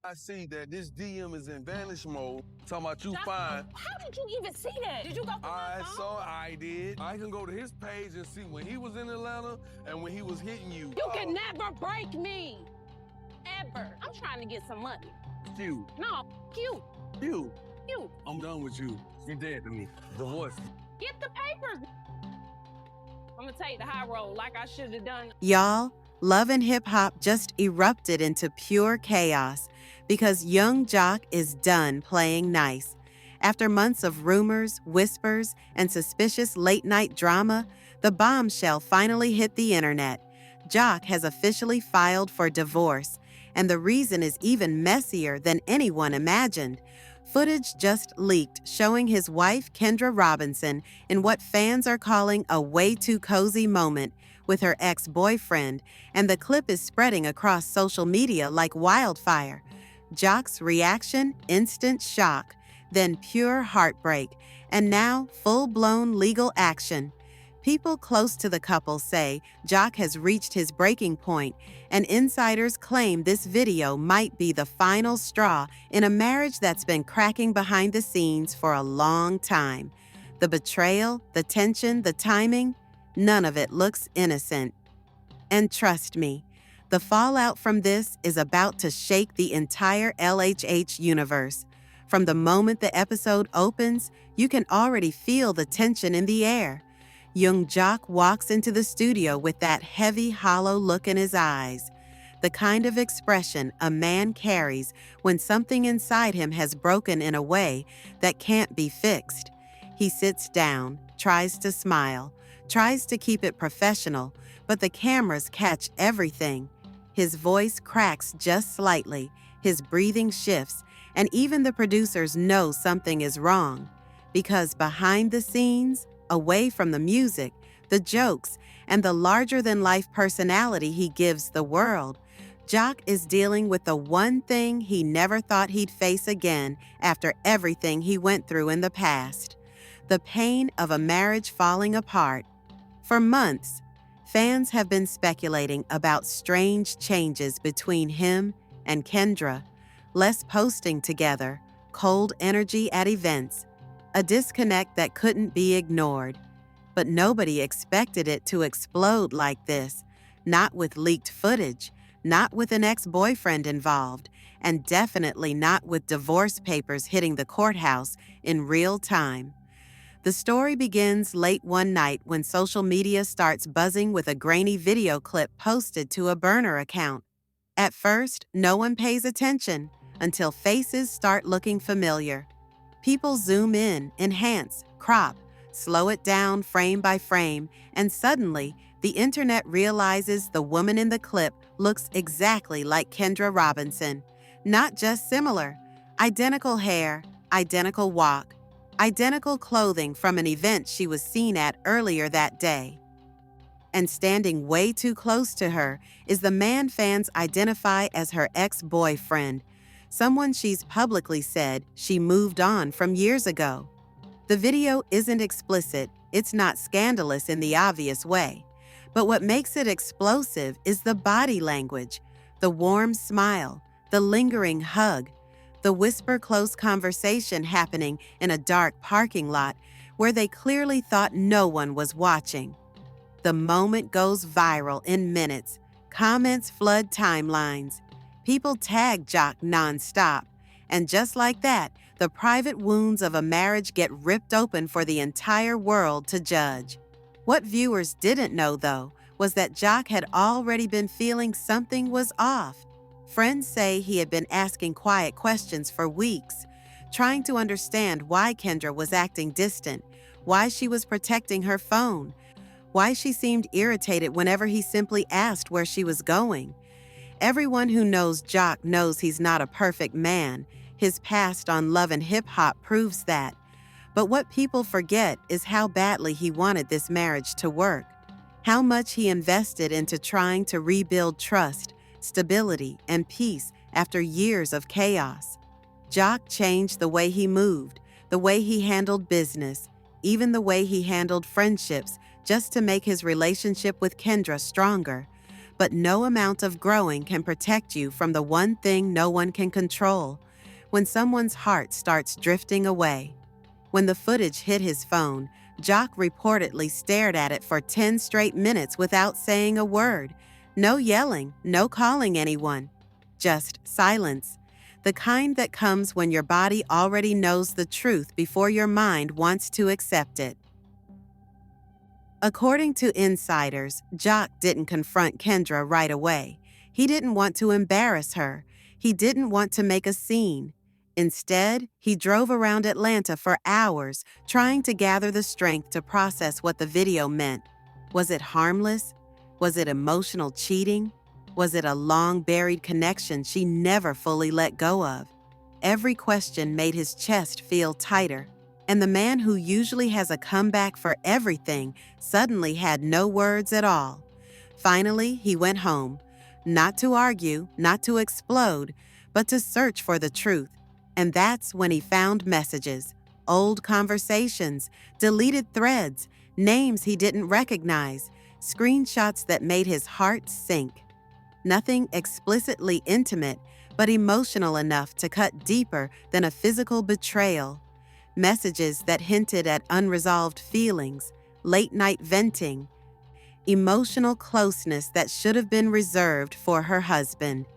I see that this DM is in vanish mode. Talking about you Jock, fine. how did you even see that? Did you go through my I phone? saw I did. I can go to his page and see when he was in Atlanta and when he was hitting you. You can never break me. Ever. I'm trying to get some money. You. No, you. You. You. I'm done with you. You're dead to me. Divorce. Get the papers. I'm gonna take the high road like I should have done. Y'all, Love and Hip Hop just erupted into pure chaos because young Jock is done playing nice. After months of rumors, whispers, and suspicious late-night drama, the bombshell finally hit the internet. Jock has officially filed for divorce, and the reason is even messier than anyone imagined. Footage just leaked showing his wife, Kendra Robinson, in what fans are calling a way too cozy moment with her ex-boyfriend, and the clip is spreading across social media like wildfire. Jock's reaction, instant shock, then pure heartbreak, and now full-blown legal action. People close to the couple say Jock has reached his breaking point, and insiders claim this video might be the final straw in a marriage that's been cracking behind the scenes for a long time. The betrayal, the tension, the timing, none of it looks innocent. And trust me, the fallout from this is about to shake the entire LHH universe. From the moment the episode opens, you can already feel the tension in the air. Young Jock walks into the studio with that heavy, hollow look in his eyes, the kind of expression a man carries when something inside him has broken in a way that can't be fixed. He sits down, tries to smile, tries to keep it professional, but the cameras catch everything. His voice cracks just slightly, his breathing shifts, and even the producers know something is wrong. Because behind the scenes, away from the music, the jokes, and the larger-than-life personality he gives the world, Jock is dealing with the one thing he never thought he'd face again after everything he went through in the past: the pain of a marriage falling apart. For months, fans have been speculating about strange changes between him and Kendra, less posting together, cold energy at events, a disconnect that couldn't be ignored. But nobody expected it to explode like this, not with leaked footage, not with an ex-boyfriend involved, and definitely not with divorce papers hitting the courthouse in real time. The story begins late one night when social media starts buzzing with a grainy video clip posted to a burner account. At first, no one pays attention until faces start looking familiar. People zoom in, enhance, crop, slow it down frame by frame, and suddenly, the internet realizes the woman in the clip looks exactly like Kendra Robinson. Not just similar, identical hair, identical walk, identical clothing from an event she was seen at earlier that day. And standing way too close to her is the man fans identify as her ex-boyfriend, someone she's publicly said she moved on from years ago. The video isn't explicit, it's not scandalous in the obvious way. But what makes it explosive is the body language, the warm smile, the lingering hug, the whisper-close conversation happening in a dark parking lot where they clearly thought no one was watching. The moment goes viral in minutes. Comments flood timelines. People tag Jock nonstop. And just like that, the private wounds of a marriage get ripped open for the entire world to judge. What viewers didn't know, though, was that Jock had already been feeling something was off. Friends say he had been asking quiet questions for weeks, trying to understand why Kendra was acting distant, why she was protecting her phone, why she seemed irritated whenever he simply asked where she was going. Everyone who knows Jock knows he's not a perfect man. His past on Love and Hip Hop proves that. But what people forget is how badly he wanted this marriage to work, how much he invested into trying to rebuild trust, stability, and peace after years of chaos. Jock changed the way he moved, the way he handled business, even the way he handled friendships, just to make his relationship with Kendra stronger. but no amount of growing can protect you from the one thing no one can control: when someone's heart starts drifting away. When the footage hit his phone, Jock reportedly stared at it for 10 straight minutes without saying a word. No yelling, no calling anyone. Just silence. The kind that comes when your body already knows the truth before your mind wants to accept it. According to insiders, Jock didn't confront Kendra right away. He didn't want to embarrass her. He didn't want to make a scene. Instead, he drove around Atlanta for hours, trying to gather the strength to process what the video meant. Was it harmless? Was it emotional cheating? Was it a long-buried connection she never fully let go of? Every question made his chest feel tighter, and the man who usually has a comeback for everything suddenly had no words at all. Finally, he went home, not to argue, not to explode, but to search for the truth. And that's when he found messages, old conversations, deleted threads, names he didn't recognize, screenshots that made his heart sink. Nothing explicitly intimate, but emotional enough to cut deeper than a physical betrayal. Messages that hinted at unresolved feelings, late-night venting, emotional closeness that should have been reserved for her husband.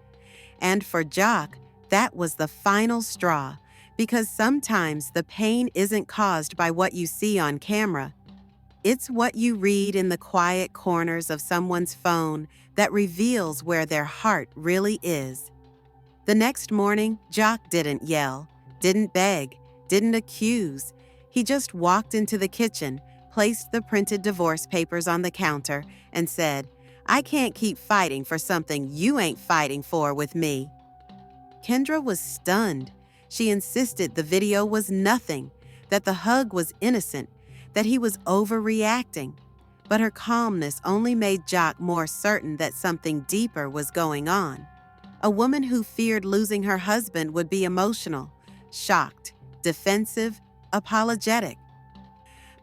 And for Jock, that was the final straw, because sometimes the pain isn't caused by what you see on camera. It's what you read in the quiet corners of someone's phone that reveals where their heart really is. The next morning, Jock didn't yell, didn't beg, didn't accuse. He just walked into the kitchen, placed the printed divorce papers on the counter, and said, "I can't keep fighting for something you ain't fighting for with me." Kendra was stunned. She insisted the video was nothing, that the hug was innocent, that he was overreacting. But her calmness only made Jock more certain that something deeper was going on. A woman who feared losing her husband would be emotional, shocked, defensive, apologetic.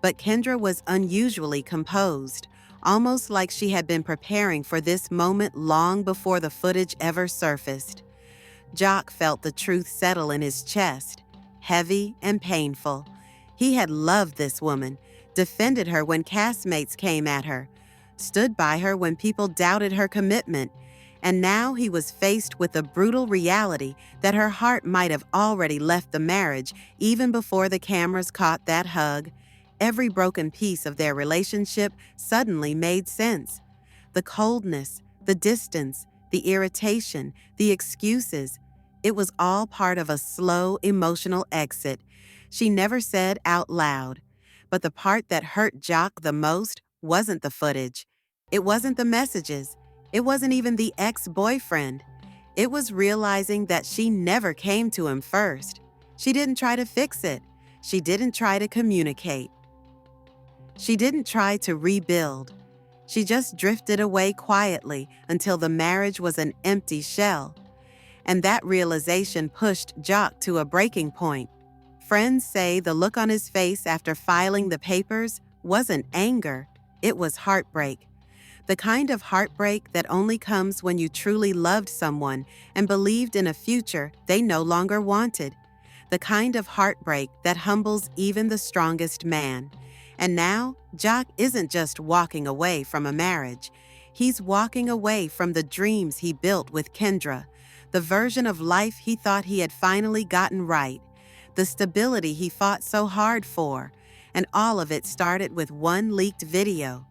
But Kendra was unusually composed, almost like she had been preparing for this moment long before the footage ever surfaced. Jock felt the truth settle in his chest, heavy and painful. He had loved this woman, defended her when castmates came at her, stood by her when people doubted her commitment, and now he was faced with the brutal reality that her heart might have already left the marriage even before the cameras caught that hug. Every broken piece of their relationship suddenly made sense. The coldness, the distance, the irritation, the excuses. It was all part of a slow, emotional exit. She never said out loud. But the part that hurt Jock the most wasn't the footage. It wasn't the messages. It wasn't even the ex-boyfriend. It was realizing that she never came to him first. She didn't try to fix it. She didn't try to communicate. She didn't try to rebuild. She just drifted away quietly until the marriage was an empty shell. And that realization pushed Jock to a breaking point. Friends say the look on his face after filing the papers wasn't anger, it was heartbreak. The kind of heartbreak that only comes when you truly loved someone and believed in a future they no longer wanted. The kind of heartbreak that humbles even the strongest man. And now, Jock isn't just walking away from a marriage. He's walking away from the dreams he built with Kendra, the version of life he thought he had finally gotten right, the stability he fought so hard for. And all of it started with one leaked video.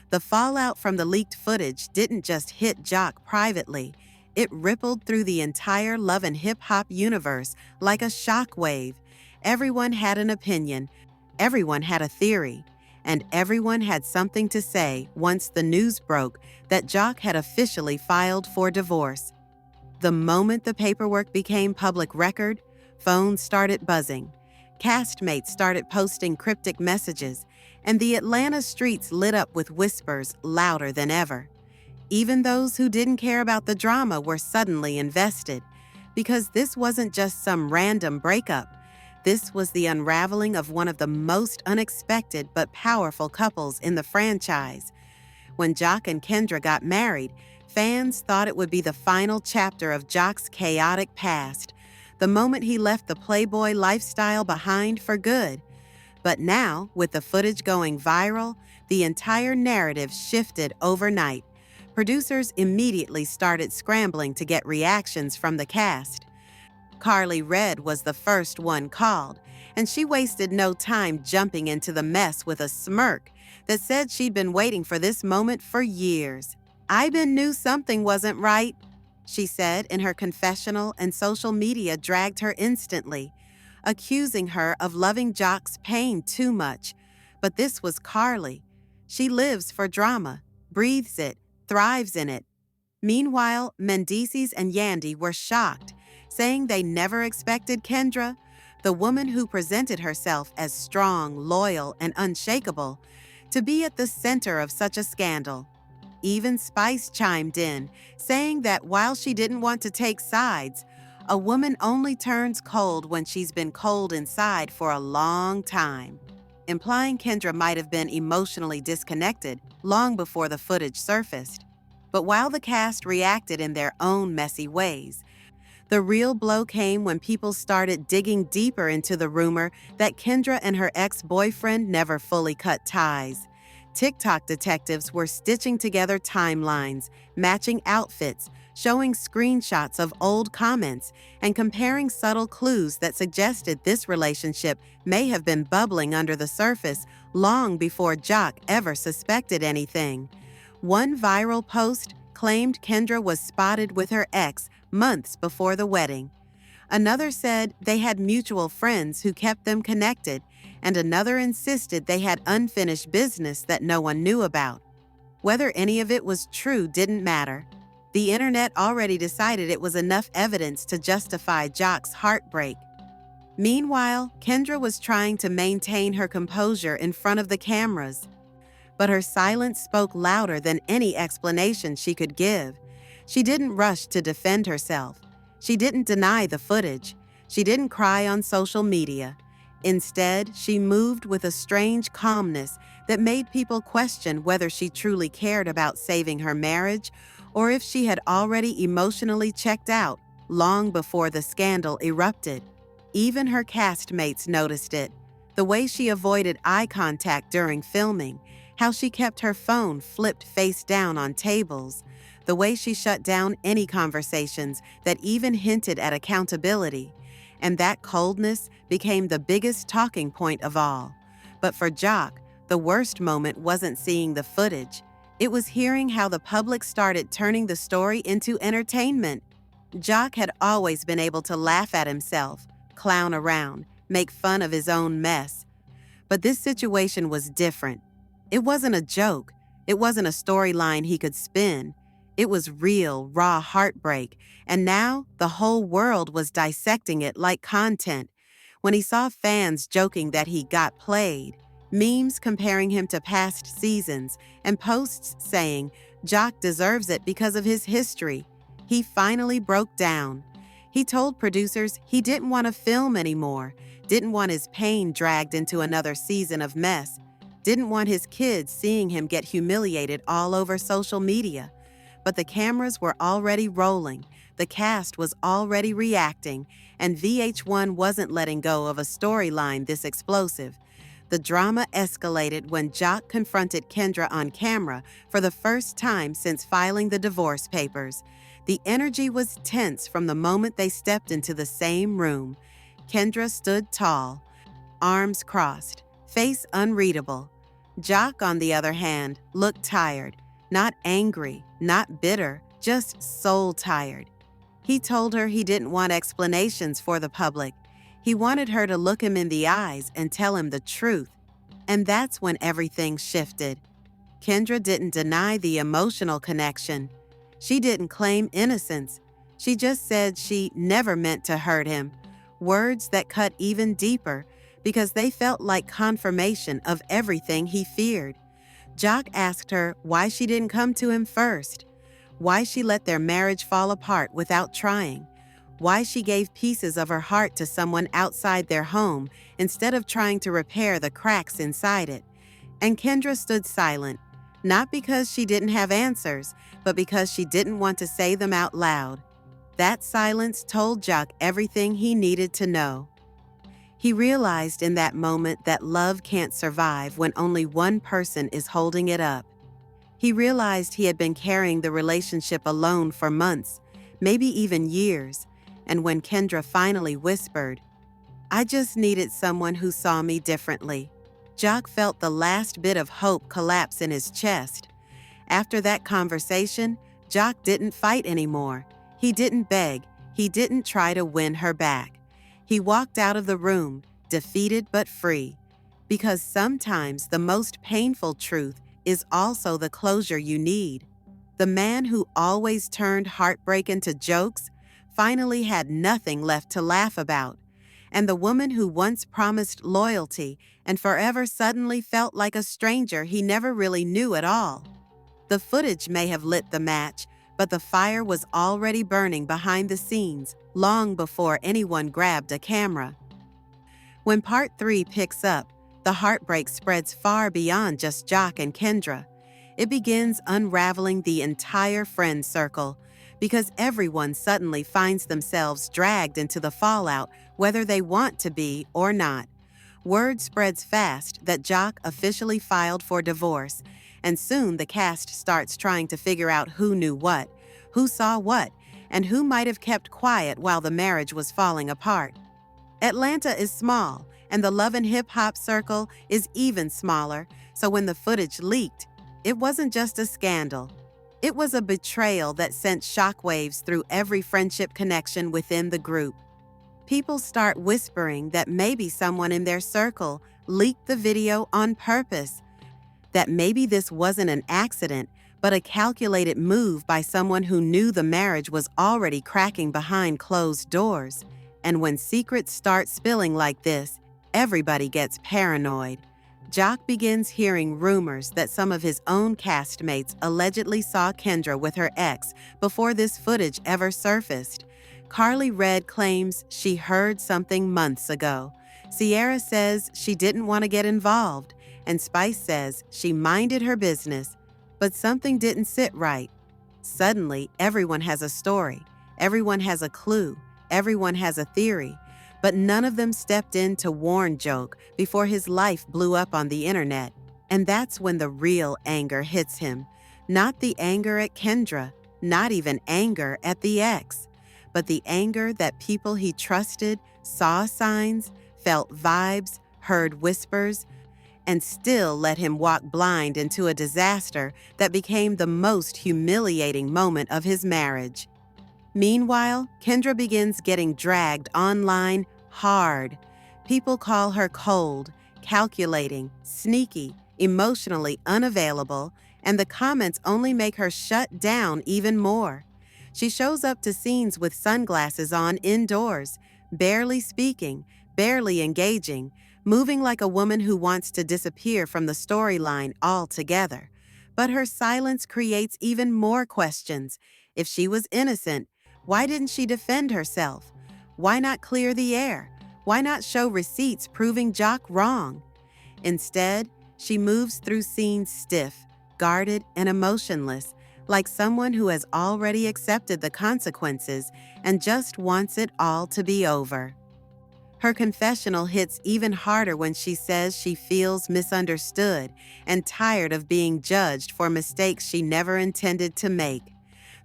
The fallout from the leaked footage didn't just hit Jock privately. It rippled through the entire love and hip-hop universe like a shockwave. Everyone had an opinion, everyone had a theory, and everyone had something to say once the news broke that Jock had officially filed for divorce. The moment the paperwork became public record, phones started buzzing. Castmates started posting cryptic messages, and the Atlanta streets lit up with whispers louder than ever. Even those who didn't care about the drama were suddenly invested, because this wasn't just some random breakup. This was the unraveling of one of the most unexpected but powerful couples in the franchise. When Jock and Kendra got married, Fans thought it would be the final chapter of Jock's chaotic past, the moment he left the Playboy lifestyle behind for good. But now, with the footage going viral, the entire narrative shifted overnight. Producers immediately started scrambling to get reactions from the cast. Carly Red was the first one called, and she wasted no time jumping into the mess with a smirk that said she'd been waiting for this moment for years. "I knew something wasn't right," she said in her confessional, and social media dragged her instantly, accusing her of loving Jock's pain too much. But this was Carly. She lives for drama, breathes it, thrives in it. Meanwhile, Mendices and Yandy were shocked, saying they never expected Kendra, the woman who presented herself as strong, loyal, and unshakable, to be at the center of such a scandal. Even Spice chimed in, saying that while she didn't want to take sides, a woman only turns cold when she's been cold inside for a long time, implying Kendra might have been emotionally disconnected long before the footage surfaced. But while the cast reacted in their own messy ways, the real blow came when people started digging deeper into the rumor that Kendra and her ex-boyfriend never fully cut ties. TikTok detectives were stitching together timelines, matching outfits, showing screenshots of old comments, and comparing subtle clues that suggested this relationship may have been bubbling under the surface long before Jock ever suspected anything. One viral post claimed Kendra was spotted with her ex months before the wedding. Another said they had mutual friends who kept them connected, and another insisted they had unfinished business that no one knew about. Whether any of it was true didn't matter. The internet already decided it was enough evidence to justify Jock's heartbreak. Meanwhile, Kendra was trying to maintain her composure in front of the cameras, but her silence spoke louder than any explanation she could give. She didn't rush to defend herself. She didn't deny the footage. She didn't cry on social media. Instead, she moved with a strange calmness that made people question whether she truly cared about saving her marriage or if she had already emotionally checked out long before the scandal erupted. Even her castmates noticed it. The way she avoided eye contact during filming, how she kept her phone flipped face down on tables, the way she shut down any conversations that even hinted at accountability. And that coldness became the biggest talking point of all. But for Jock, the worst moment wasn't seeing the footage. It was hearing how the public started turning the story into entertainment. Jock had always been able to laugh at himself, clown around, make fun of his own mess. But this situation was different. It wasn't a joke. It wasn't a storyline he could spin. It was real, raw heartbreak, and now the whole world was dissecting it like content. When he saw fans joking that he got played, memes comparing him to past seasons, and posts saying Jock deserves it because of his history, he finally broke down. He told producers he didn't want to film anymore, didn't want his pain dragged into another season of mess, didn't want his kids seeing him get humiliated all over social media. But the cameras were already rolling, the cast was already reacting, and VH1 wasn't letting go of a storyline this explosive. The drama escalated when Jock confronted Kendra on camera for the first time since filing the divorce papers. The energy was tense from the moment they stepped into the same room. Kendra stood tall, arms crossed, face unreadable. Jock, on the other hand, looked tired, not angry, not bitter, just soul-tired. He told her he didn't want explanations for the public. He wanted her to look him in the eyes and tell him the truth. And that's when everything shifted. Kendra didn't deny the emotional connection. She didn't claim innocence. She just said she never meant to hurt him. Words that cut even deeper because they felt like confirmation of everything he feared. Jock asked her why she didn't come to him first, why she let their marriage fall apart without trying, why she gave pieces of her heart to someone outside their home instead of trying to repair the cracks inside it. And Kendra stood silent, Not because she didn't have answers, but because she didn't want to say them out loud. That silence told Jock everything he needed to know. He realized in that moment that love can't survive when only one person is holding it up. He realized he had been carrying the relationship alone for months, maybe even years, and when Kendra finally whispered, "I just needed someone who saw me differently," Jock felt the last bit of hope collapse in his chest. After that conversation, Jock didn't fight anymore. He didn't beg. He didn't try to win her back. He walked out of the room, defeated but free. Because sometimes the most painful truth is also the closure you need. The man who always turned heartbreak into jokes finally had nothing left to laugh about. And the woman who once promised loyalty and forever suddenly felt like a stranger he never really knew at all. The footage may have lit the match, but the fire was already burning behind the scenes long before anyone grabbed a camera. When part 3 picks up, the heartbreak spreads far beyond just Jock and Kendra. It begins unraveling the entire friend circle, because everyone suddenly finds themselves dragged into the fallout, whether they want to be or not. Word spreads fast that Jock officially filed for divorce, and soon the cast starts trying to figure out who knew what, who saw what, and who might have kept quiet while the marriage was falling apart. Atlanta is small, and the love and hip-hop circle is even smaller, so when the footage leaked, it wasn't just a scandal. It was a betrayal that sent shockwaves through every friendship connection within the group. People start whispering that maybe someone in their circle leaked the video on purpose, that maybe this wasn't an accident, but a calculated move by someone who knew the marriage was already cracking behind closed doors. And when secrets start spilling like this, everybody gets paranoid. Jock begins hearing rumors that some of his own castmates allegedly saw Kendra with her ex before this footage ever surfaced. Carly Red claims she heard something months ago. Sierra says she didn't want to get involved, and Spice says she minded her business, but something didn't sit right. Suddenly, everyone has a story, everyone has a clue, everyone has a theory, but none of them stepped in to warn Jock before his life blew up on the internet. And that's when the real anger hits him. Not the anger at Kendra, not even anger at the ex, but the anger that people he trusted saw signs, felt vibes, heard whispers, and still let him walk blind into a disaster that became the most humiliating moment of his marriage. Meanwhile, Kendra begins getting dragged online hard. People call her cold, calculating, sneaky, emotionally unavailable, and the comments only make her shut down even more. She shows up to scenes with sunglasses on indoors, barely speaking, barely engaging, moving like a woman who wants to disappear from the storyline altogether. But her silence creates even more questions. If she was innocent, why didn't she defend herself? Why not clear the air? Why not show receipts proving Jock wrong? Instead, she moves through scenes stiff, guarded, and emotionless, like someone who has already accepted the consequences and just wants it all to be over. Her confessional hits even harder when she says she feels misunderstood and tired of being judged for mistakes she never intended to make.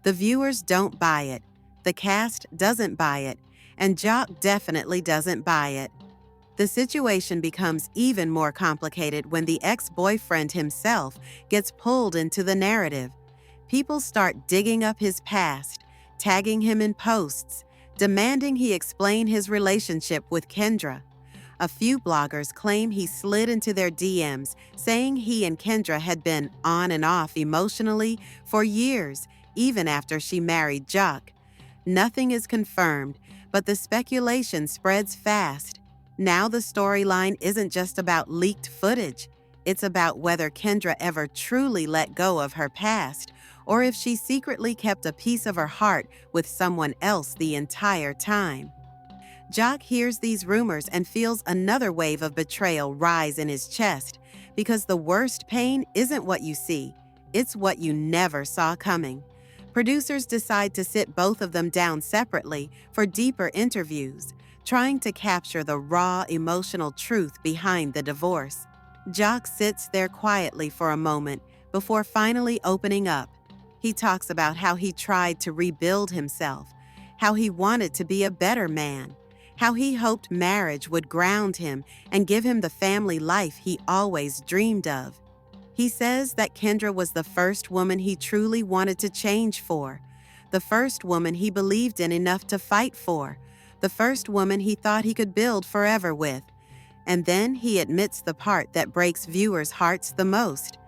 The viewers don't buy it. The cast doesn't buy it, and Jock definitely doesn't buy it. The situation becomes even more complicated when the ex-boyfriend himself gets pulled into the narrative. People start digging up his past, tagging him in posts, demanding he explain his relationship with Kendra. A few bloggers claim he slid into their DMs, saying he and Kendra had been on and off emotionally for years, even after she married Jock. Nothing is confirmed, but the speculation spreads fast. Now the storyline isn't just about leaked footage. It's about whether Kendra ever truly let go of her past, or if she secretly kept a piece of her heart with someone else the entire time. Jock hears these rumors and feels another wave of betrayal rise in his chest, because the worst pain isn't what you see, It's what you never saw coming. Producers decide to sit both of them down separately for deeper interviews, trying to capture the raw emotional truth behind the divorce. Jock sits there quietly for a moment before finally opening up. He talks about how he tried to rebuild himself, how he wanted to be a better man, how he hoped marriage would ground him and give him the family life he always dreamed of. He says that Kendra was the first woman he truly wanted to change for, the first woman he believed in enough to fight for, the first woman he thought he could build forever with. And then he admits the part that breaks viewers' hearts the most.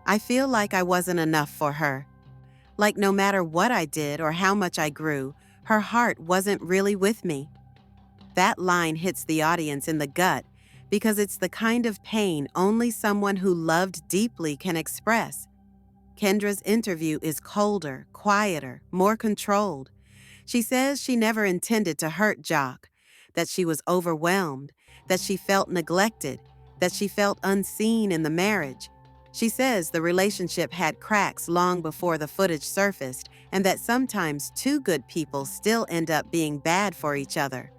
I feel like I wasn't enough for her. Like no matter what I did or how much I grew, her heart wasn't really with me. That line hits the audience in the gut because it's the kind of pain only someone who loved deeply can express. Kendra's interview is colder, quieter, more controlled. She says she never intended to hurt Jock, that she was overwhelmed, that she felt neglected, that she felt unseen in the marriage. She says the relationship had cracks long before the footage surfaced, and that sometimes two good people still end up being bad for each other.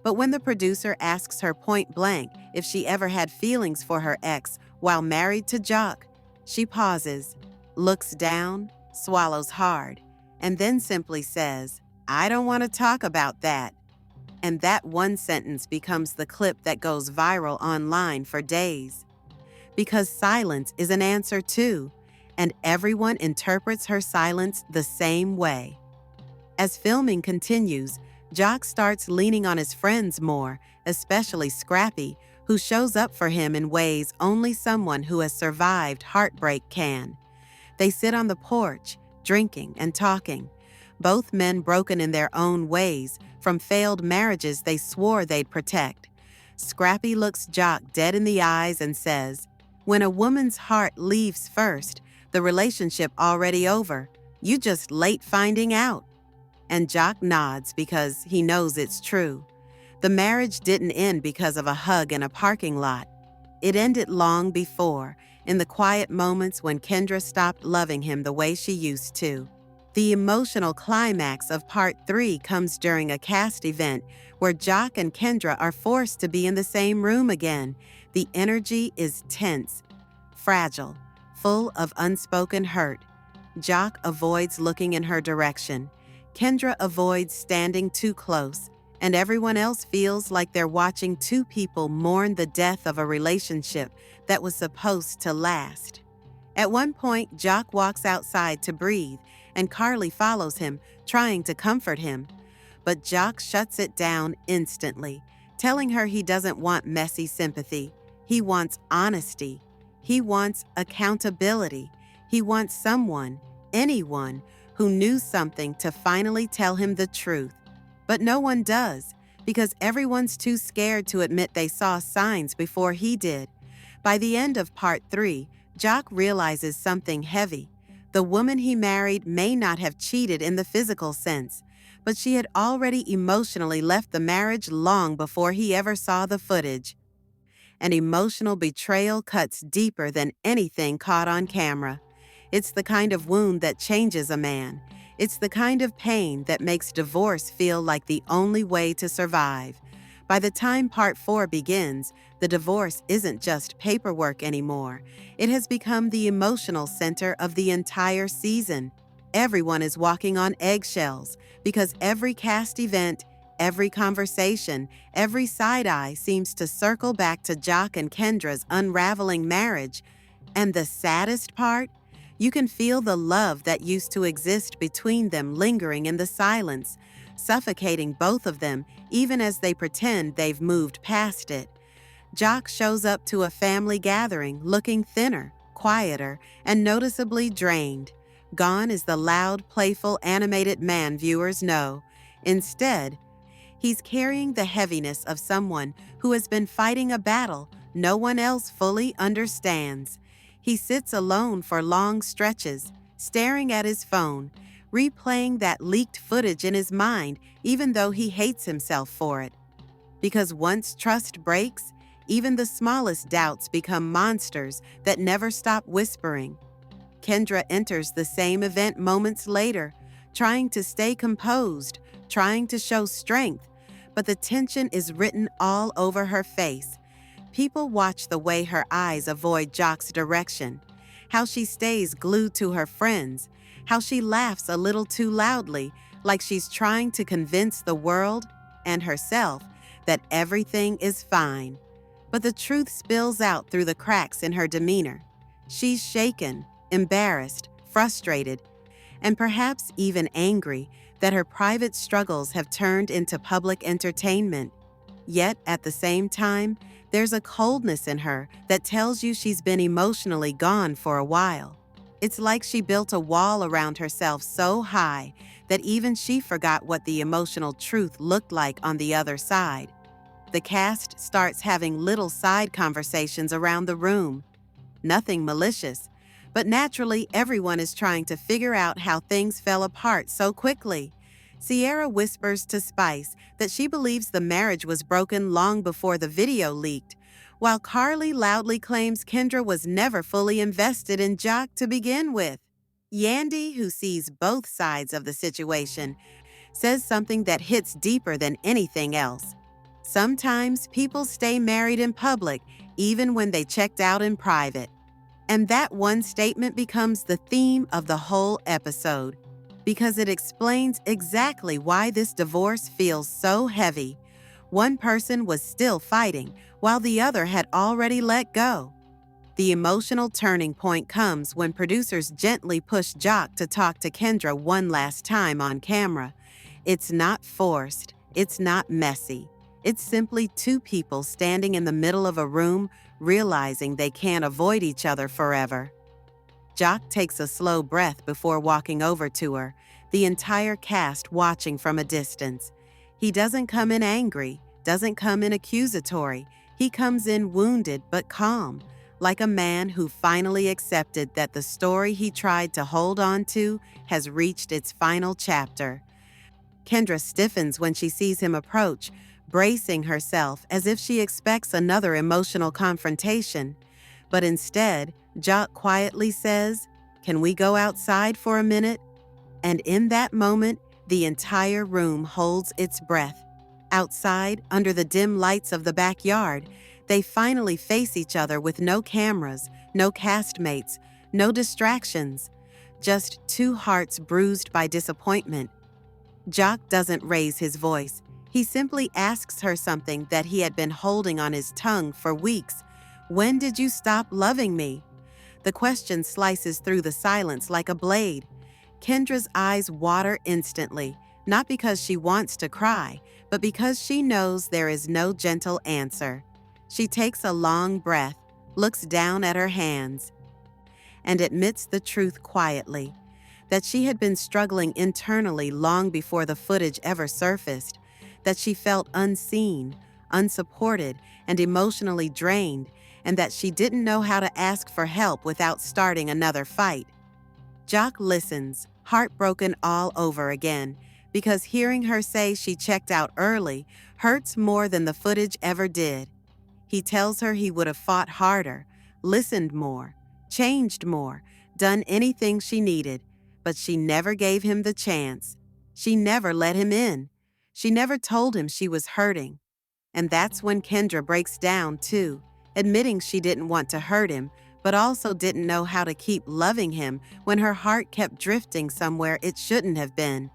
But when the producer asks her point blank if she ever had feelings for her ex while married to Jock, she pauses, looks down, swallows hard, and then simply says, "I don't want to talk about that." And that one sentence becomes the clip that goes viral online for days. Because silence is an answer too, and everyone interprets her silence the same way. As filming continues, Jock starts leaning on his friends more, especially Scrappy, who shows up for him in ways only someone who has survived heartbreak can. They sit on the porch, drinking and talking, both men broken in their own ways from failed marriages they swore they'd protect. Scrappy looks Jock dead in the eyes and says, "When a woman's heart leaves first, the relationship already over. You just late finding out." And Jock nods because he knows it's true. The marriage didn't end because of a hug in a parking lot. It ended long before, in the quiet moments when Kendra stopped loving him the way she used to. The emotional climax of Part 3 comes during a cast event where Jock and Kendra are forced to be in the same room again. The energy is tense, fragile, full of unspoken hurt. Jock avoids looking in her direction. Kendra avoids standing too close, and everyone else feels like they're watching two people mourn the death of a relationship that was supposed to last. At one point, Jock walks outside to breathe, and Carly follows him, trying to comfort him. But Jock shuts it down instantly, telling her he doesn't want messy sympathy. He wants honesty. He wants accountability. He wants someone, anyone, who knew something to finally tell him the truth. But no one does, because everyone's too scared to admit they saw signs before he did. By the end of Part 3, Jock realizes something heavy. The woman he married may not have cheated in the physical sense, but she had already emotionally left the marriage long before he ever saw the footage. An emotional betrayal cuts deeper than anything caught on camera. It's the kind of wound that changes a man. It's the kind of pain that makes divorce feel like the only way to survive. By the time Part 4 begins, the divorce isn't just paperwork anymore. It has become the emotional center of the entire season. Everyone is walking on eggshells because every cast event, every conversation, every side-eye seems to circle back to Jock and Kendra's unraveling marriage. And the saddest part? You can feel the love that used to exist between them lingering in the silence, suffocating both of them even as they pretend they've moved past it. Jock shows up to a family gathering looking thinner, quieter, and noticeably drained. Gone is the loud, playful, animated man viewers know. Instead, he's carrying the heaviness of someone who has been fighting a battle no one else fully understands. He sits alone for long stretches, staring at his phone, replaying that leaked footage in his mind even though he hates himself for it. Because once trust breaks, even the smallest doubts become monsters that never stop whispering. Kendra enters the same event moments later, trying to stay composed, trying to show strength, but the tension is written all over her face. People watch the way her eyes avoid Jock's direction, how she stays glued to her friends, how she laughs a little too loudly, like she's trying to convince the world and herself that everything is fine. But the truth spills out through the cracks in her demeanor. She's shaken, embarrassed, frustrated, and perhaps even angry that her private struggles have turned into public entertainment. Yet, at the same time, there's a coldness in her that tells you she's been emotionally gone for a while. It's like she built a wall around herself so high that even she forgot what the emotional truth looked like on the other side. The cast starts having little side conversations around the room. Nothing malicious, but naturally everyone is trying to figure out how things fell apart so quickly. Sierra whispers to Spice that she believes the marriage was broken long before the video leaked, while Carly loudly claims Kendra was never fully invested in Jock to begin with. Yandy, who sees both sides of the situation, says something that hits deeper than anything else. Sometimes people stay married in public even when they checked out in private. And that one statement becomes the theme of the whole episode, because it explains exactly why this divorce feels so heavy. One person was still fighting, while the other had already let go. The emotional turning point comes when producers gently push Jock to talk to Kendra one last time on camera. It's not forced, it's not messy. It's simply two people standing in the middle of a room, realizing they can't avoid each other forever. Jock takes a slow breath before walking over to her, the entire cast watching from a distance. He doesn't come in angry, doesn't come in accusatory. He comes in wounded but calm, like a man who finally accepted that the story he tried to hold on to has reached its final chapter. Kendra stiffens when she sees him approach, bracing herself as if she expects another emotional confrontation. But instead, Jock quietly says, "Can we go outside for a minute?" And in that moment, the entire room holds its breath. Outside, under the dim lights of the backyard, they finally face each other with no cameras, no castmates, no distractions, just two hearts bruised by disappointment. Jock doesn't raise his voice. He simply asks her something that he had been holding on his tongue for weeks. "When did you stop loving me?" The question slices through the silence like a blade. Kendra's eyes water instantly, not because she wants to cry, but because she knows there is no gentle answer. She takes a long breath, looks down at her hands, and admits the truth quietly, that she had been struggling internally long before the footage ever surfaced, that she felt unseen, unsupported, and emotionally drained, and that she didn't know how to ask for help without starting another fight. Jock listens, heartbroken all over again, because hearing her say she checked out early hurts more than the footage ever did. He tells her he would have fought harder, listened more, changed more, done anything she needed, but she never gave him the chance. She never let him in. She never told him she was hurting. And that's when Kendra breaks down too, admitting she didn't want to hurt him, but also didn't know how to keep loving him when her heart kept drifting somewhere it shouldn't have been.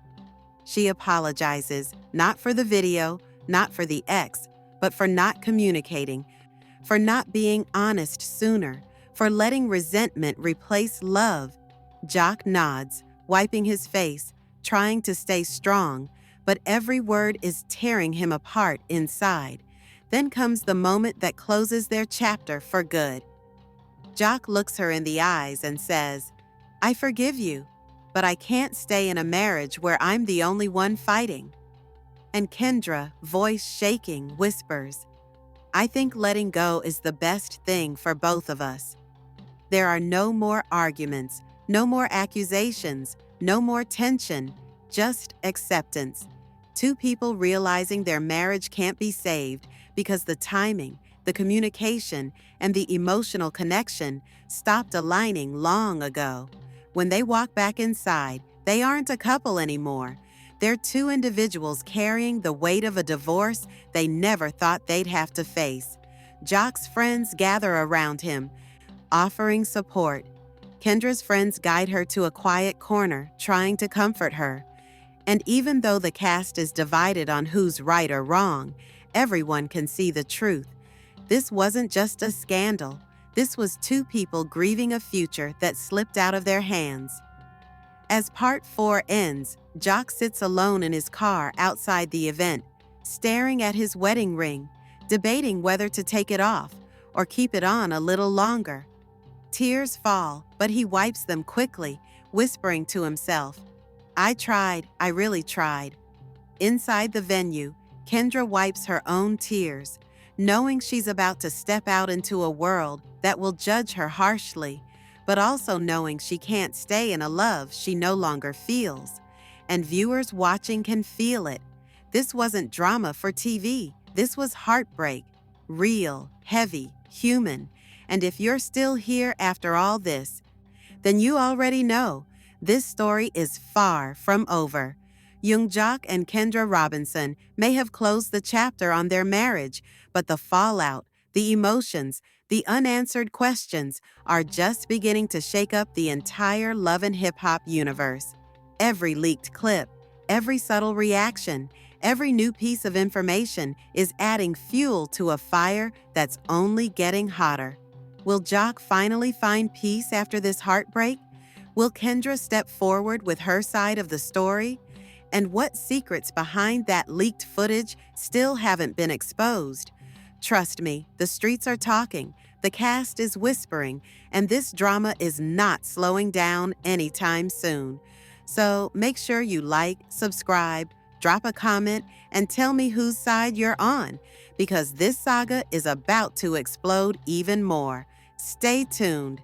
She apologizes, not for the video, not for the ex, but for not communicating, for not being honest sooner, for letting resentment replace love. Jock nods, wiping his face, trying to stay strong, but every word is tearing him apart inside. Then comes the moment that closes their chapter for good. Jock looks her in the eyes and says, "I forgive you, but I can't stay in a marriage where I'm the only one fighting." And Kendra, voice shaking, whispers, "I think letting go is the best thing for both of us." There are no more arguments, no more accusations, no more tension, just acceptance. Two people realizing their marriage can't be saved because the timing, the communication, and the emotional connection stopped aligning long ago. When they walk back inside, they aren't a couple anymore. They're two individuals carrying the weight of a divorce they never thought they'd have to face. Jock's friends gather around him, offering support. Kendra's friends guide her to a quiet corner, trying to comfort her. And even though the cast is divided on who's right or wrong, everyone can see the truth. This wasn't just a scandal. This was two people grieving a future that slipped out of their hands. As part 4 ends, Jock sits alone in his car outside the event, staring at his wedding ring, debating whether to take it off or keep it on a little longer. Tears fall, but he wipes them quickly, whispering to himself, "I tried, I really tried." Inside the venue, Kendra wipes her own tears, knowing she's about to step out into a world that will judge her harshly, but also knowing she can't stay in a love she no longer feels. And viewers watching can feel it. This wasn't drama for TV. This was heartbreak. Real, heavy, human. And if you're still here after all this, then you already know this story is far from over. Young Jock and Kendra Robinson may have closed the chapter on their marriage, but the fallout, the emotions, the unanswered questions are just beginning to shake up the entire Love and Hip Hop universe. Every leaked clip, every subtle reaction, every new piece of information is adding fuel to a fire that's only getting hotter. Will Jock finally find peace after this heartbreak? Will Kendra step forward with her side of the story? And what secrets behind that leaked footage still haven't been exposed? Trust me, the streets are talking, the cast is whispering, and this drama is not slowing down anytime soon. So make sure you like, subscribe, drop a comment, and tell me whose side you're on, because this saga is about to explode even more. Stay tuned.